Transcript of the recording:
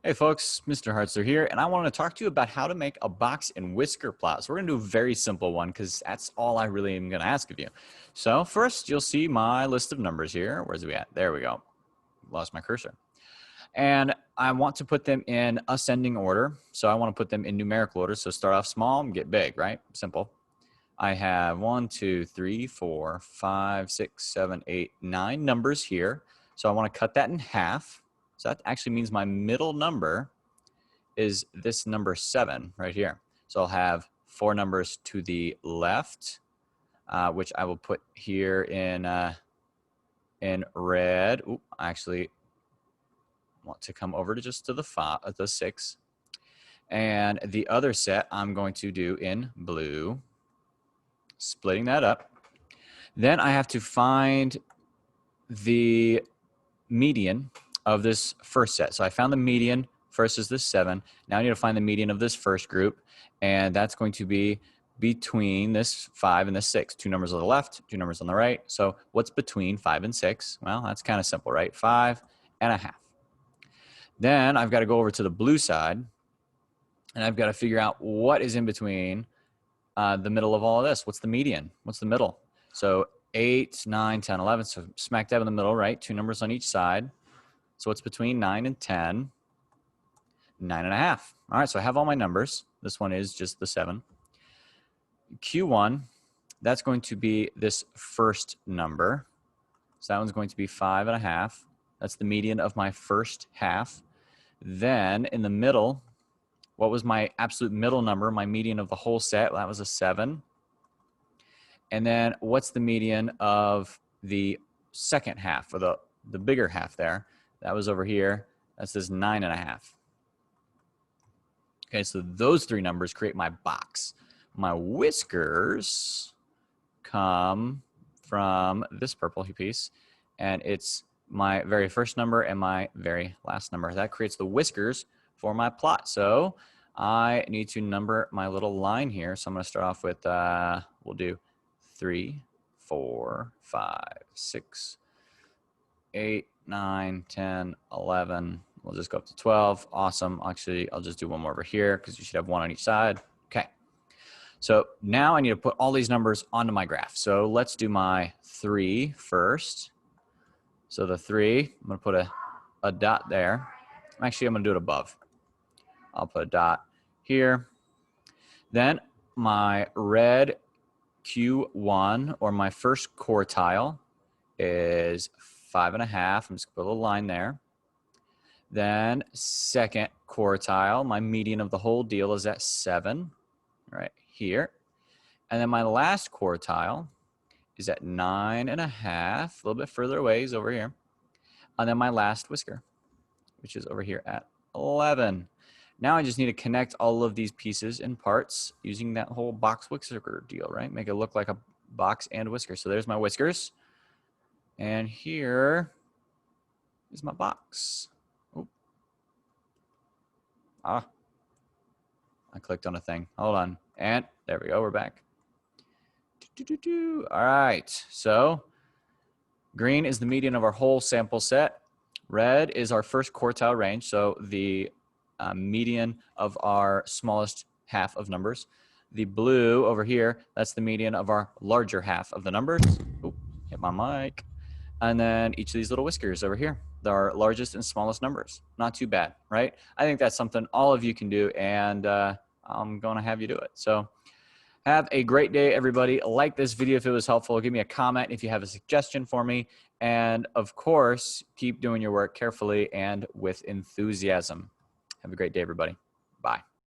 Hey folks, Mr. Hartzler here, and I want to talk to you about how to make a box and whisker plot. So we're going to do a very simple one because that's all I really am going to ask of you. So first, you'll see my list of numbers here. Where's we at? There we go. Lost my cursor. And I want to put them in ascending order. So I want to put them in numerical order. So start off small and get big, right? Simple. I have 1, 2, 3, 4, 5, 6, 7, 8, 9 numbers here. So I want to cut that in half. So that actually means my middle number is this number 7 right here. So I'll have 4 numbers to the left, which I will put here in red. Ooh, I actually want to come over to just to the 6. And the other set I'm going to do in blue, splitting that up. Then I have to find the median of this first set. So I found the median. First is this 7. Now I need to find the median of this first group, and that's going to be between this 5 and this 6. 2 numbers on the left, 2 numbers on the right. So what's between 5 and 6? Well, that's kind of simple, right? 5.5. Then I've got to go over to the blue side, and I've got to figure out what is in between the middle of all of this. What's the median? What's the middle? So 8, 9, 10, 11. So smack dab in the middle, right? 2 numbers on each side. So what's between 9 and 10? 9.5. All right, so I have all my numbers. This one is just the 7. Q1, that's going to be this first number. So that one's going to be 5.5. That's the median of my first half. Then in the middle, what was my absolute middle number, my median of the whole set? Well, that was a 7. And then what's the median of the second half, or the bigger half there? That was over here. That says 9.5. Okay, so those 3 numbers create my box. My whiskers come from this purple piece, and it's my very first number and my very last number. That creates the whiskers for my plot. So I need to number my little line here. So I'm going to start off with, we'll do 3, 4, 5, 6, 8, 9, 10, 11. We'll just go up to 12. Awesome. Actually, I'll just do one more over here because you should have 1 on each side. Okay. So now I need to put all these numbers onto my graph. So let's do my 3 first. So the 3, I'm going to put a dot there. Actually, I'm going to do it above. I'll put a dot here. Then my red Q1, or my first quartile, is 5.5. I'm just going to put a little line there. Then second quartile, my median of the whole deal is at 7, right here. And then my last quartile is at 9.5, a little bit further away, is over here. And then my last whisker, which is over here at 11. Now I just need to connect all of these pieces and parts using that whole box whisker deal, right? Make it look like a box and whisker. So there's my whiskers. And here is my box. I clicked on a thing. Hold on. And there we go. We're back. All right. So green is the median of our whole sample set. Red is our first quartile range. So the median of our smallest half of numbers. The blue over here, that's the median of our larger half of the numbers. Ooh, hit my mic. And then each of these little whiskers over here, our largest and smallest numbers. Not too bad, right? I think that's something all of you can do, and I'm going to have you do it. So have a great day, everybody. Like this video if it was helpful. Give me a comment if you have a suggestion for me. And, of course, keep doing your work carefully and with enthusiasm. Have a great day, everybody. Bye.